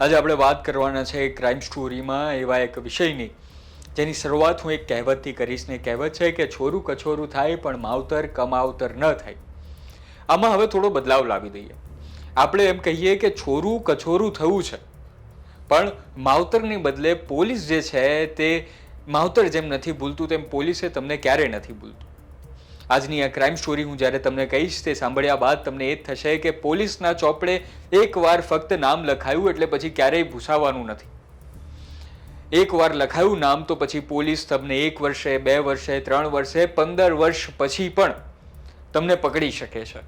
આજે આપણે વાત કરવાના છે ક્રાઇમ સ્ટોરીમાં એવા એક વિષયની જેની શરૂઆત હું એક કહેવતથી કરીશ ને કહેવત છે કે છોરું કછોરું થાય પણ માવતર કમાવતર ન થાય. આમાં હવે થોડો બદલાવ લાવી દઈએ. આપણે એમ કહીએ કે છોરું કછોરું થયું છે પણ માવતરની બદલે પોલીસ જે છે તે માવતર જેમ નથી ભૂલતું તેમ પોલીસે તમને ક્યારેય નથી ભૂલતું. આજની આ ક્રાઇમ સ્ટોરી હું જ્યારે તમને કહીશ તે સાંભળ્યા બાદ તમને એ જ થશે કે પોલીસના ચોપડે એકવાર ફક્ત નામ લખાયું એટલે પછી ક્યારેય ભૂસાવાનું નથી. એકવાર લખાયું નામ તો પછી પોલીસ તમને 1 વર્ષે 2 વર્ષે 3 વર્ષે 15 વર્ષ પછી પણ તમને પકડી શકે છે.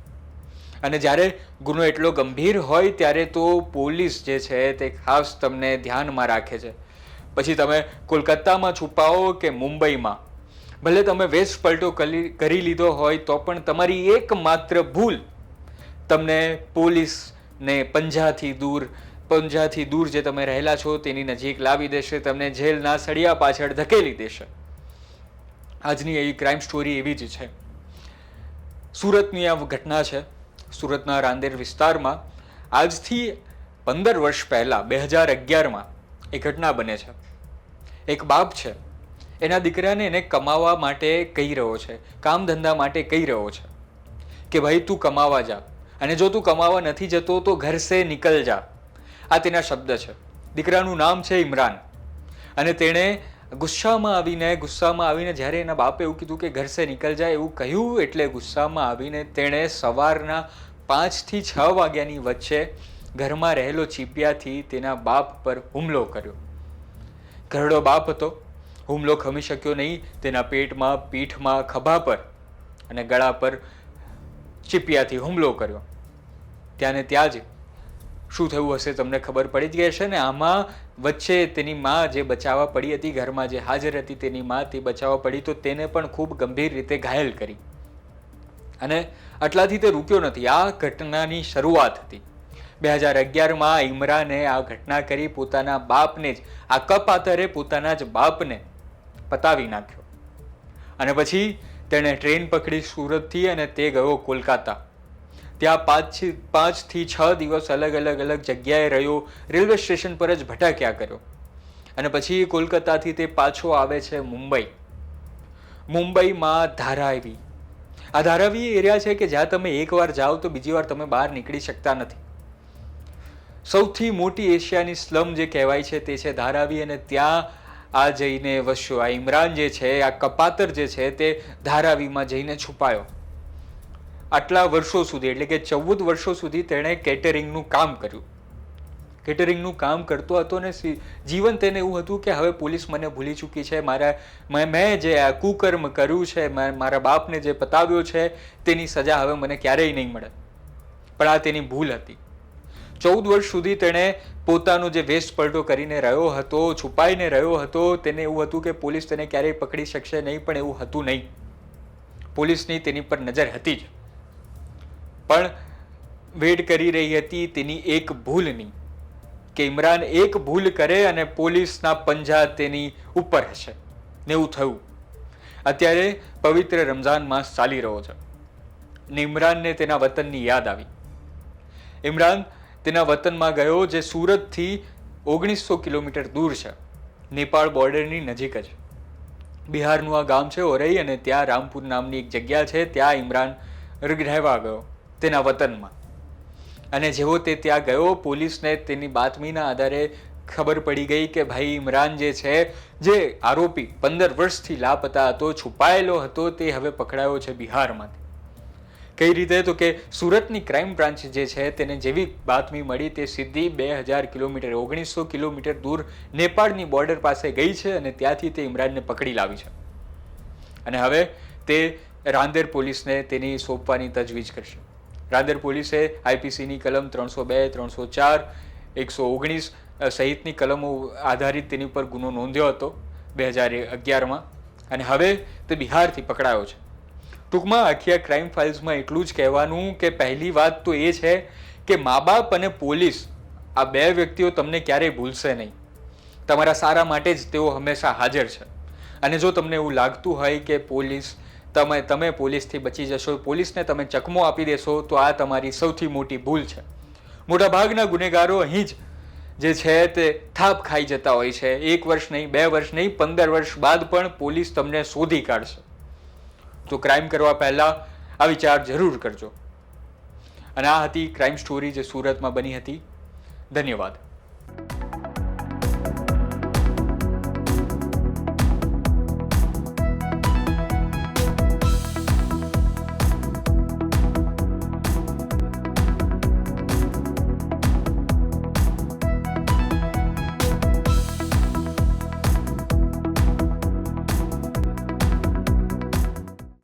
અને જ્યારે ગુનો એટલો ગંભીર હોય ત્યારે તો પોલીસ જે છે તે ખાસ તમને ધ્યાનમાં રાખે છે. પછી તમે કોલકાતામાં છુપાઓ કે મુંબઈમાં, ભલે તમે વેશ પલટો કરી લીધો હોય તો પણ તમારી એકમાત્ર ભૂલ તમને પોલીસને પંજાથી દૂર જે તમે રહેલા છો તેની નજીક લાવી દેશે, તમને જેલના સળિયા પાછળ ધકેલી દેશે. આજની એવી ક્રાઇમ સ્ટોરી એવી જ છે. સુરતની આ ઘટના છે. સુરતના રાંદેર વિસ્તારમાં આજથી 15 વર્ષ પહેલા 2011માં એ ઘટના બને છે. એક બાપ છે, એના દીકરાને એને કમાવા માટે કહી રહ્યો છે, કામ ધંધા માટે કહી રહ્યો છે કે ભાઈ તું કમાવા જા, અને જો તું કમાવા નથી જતો તો ઘર સે નિકલ જા. આ તેના શબ્દ છે. દીકરાનું નામ છે ઇમરાન. અને તેણે ગુસ્સામાં આવીને જ્યારે એના બાપે એવું કીધું કે ઘર સે નિકલ જા એવું કહ્યું એટલે ગુસ્સામાં આવીને તેણે સવારના 5 થી 6 વાગ્યાની વચ્ચે ઘરમાં રહેલો ચીપિયાથી તેના બાપ પર હુમલો કર્યો. ઘરડો બાપ હતો, હુમલો ખમી શક્યો નહીં. તેના પેટમાં, પીઠમાં, ખભા પર અને ગળા પર ચીપિયાથી હુમલો કર્યો. ત્યાં જ શું થયું હશે તમને ખબર પડી જ ગઈ હશે ને. આમાં વચ્ચે તેની માં જે બચાવવા પડી હતી, ઘરમાં જે હાજર હતી તેની માં, તે બચાવવા પડી તો તેને પણ ખૂબ ગંભીર રીતે ઘાયલ કરી. અને આટલાથી તે રૂક્યો નથી. આ ઘટનાની શરૂઆત હતી. 2011માં ઇમરાને આ ઘટના કરી, પોતાના બાપને જ, આ કપાતરે પોતાના જ બાપને પતાવી નાખ્યો. અને પછી તેણે ટ્રેન પકડી સુરતથી અને તે ગયો કોલકાતા. ત્યાં 5 થી 6 દિવસ અલગ જગ્યાએ રહ્યો, રેલવે સ્ટેશન પર જ ભટક્યા કર્યો. અને પછી કોલકાતાથી તે પાછો આવે છે મુંબઈ. મુંબઈમાં ધારાવી. આ ધારાવી એરિયા છે કે જ્યાં તમે એકવાર જાઓ તો બીજી વાર તમે બહાર નીકળી શકતા નથી. સૌથી મોટી એશિયાની સ્લમ જે કહેવાય છે તે છે ધારાવી. અને ત્યાં આ જઈને વસ્યો. આ ઇમરાન જે છે, આ કપાતર જે છે તે ધારાવીમાં જઈને છુપાયો. આટલા વર્ષો સુધી એટલે કે 14 વર્ષો સુધી તેણે કેટરિંગનું કામ કર્યું. કેટરિંગનું કામ કરતો હતો ને જીવન તેને એવું હતું કે હવે પોલીસ મને ભૂલી ચૂકી છે, મેં જે આ કુકર્મ કર્યું છે, મારા બાપને જે પતાવ્યો છે તેની સજા હવે મને ક્યારેય નહીં મળે. પણ આ તેની ભૂલ હતી. 14 વર્ષ સુધી તેણે પોતાનો જે વેશ પલટો કરીને રહ્યો હતો, છુપાઈને રહ્યો હતો. તેને એવું હતું કે પોલીસ તેને ક્યારેય પકડી શકશે નહીં, પણ એવું હતું નહીં. પોલીસની તેની પર નજર હતી જ, પણ વેટ કરી રહી હતી તેની એક ભૂલની, કે ઇમરાન એક ભૂલ કરે અને પોલીસના પંજા તેની ઉપર હશે. ને એવું થયું. અત્યારે પવિત્ર રમઝાન માસ ચાલી રહ્યો છે ને ઇમરાનને તેના વતનની યાદ આવી. ઇમરાન તેના વતનમાં ગયો જે સુરતથી 1900 કિલોમીટર દૂર છે, નેપાળ બોર્ડરની નજીક જ. બિહારનું આ ગામ છે ઓરઈ, અને ત્યાં રામપુર નામની એક જગ્યા છે. ત્યાં ઇમરાન રહેવા ગયો તેના વતનમાં. અને જેવો તે ત્યાં ગયો, પોલીસને તેની બાતમીના આધારે ખબર પડી ગઈ કે ભાઈ ઇમરાન જે છે, જે આરોપી 15 વર્ષથી લાપતા હતો, છુપાયેલો હતો, તે હવે પકડાયો છે બિહારમાંથી. કઈ રીતે? તો કે સુરતની ક્રાઇમ બ્રાન્ચ જે છે તેને જેવી બાતમી મળી તે સીધી 2000 કિલોમીટર 1900 કિલોમીટર દૂર નેપાળની બોર્ડર પાસે ગઈ છે અને ત્યાંથી તે ઇમરાનને પકડી લાવી છે. અને હવે તે રાંદેર પોલીસને તેની સોંપવાની તજવીજ કરશે. રાંદેર પોલીસે આઈપીસીની કલમ 302, 304, 119 સહિતની કલમો આધારિત તેની પર ગુનો નોંધ્યો હતો 2011માં. અને હવે તે બિહારથી પકડાયો છે. ટૂંકમાં આખી આ ક્રાઇમ ફાઇલ્સમાં એટલું જ કહેવાનું કે પહેલી વાત તો એ છે કે મા બાપ અને પોલીસ આ બે વ્યક્તિઓ તમને ક્યારેય ભૂલશે નહીં. તમારા સારા માટે જ તેઓ હંમેશા હાજર છે. અને જો તમને એવું લાગતું હોય કે તમે પોલીસથી બચી જશો, પોલીસને તમે ચકમો આપી દેશો, તો આ તમારી સૌથી મોટી ભૂલ છે. મોટાભાગના ગુનેગારો અહીં જ જે છે તે થાપ ખાઈ જતા હોય છે. 1 વર્ષ નહીં, 2 વર્ષ નહીં, 15 વર્ષ બાદ પણ પોલીસ તમને શોધી કાઢશે. તો ક્રાઇમ કરવા પહેલા આ વિચાર જરૂર કરજો. અને આ હતી ક્રાઇમ સ્ટોરી જે સુરતમાં બની હતી. ધન્યવાદ.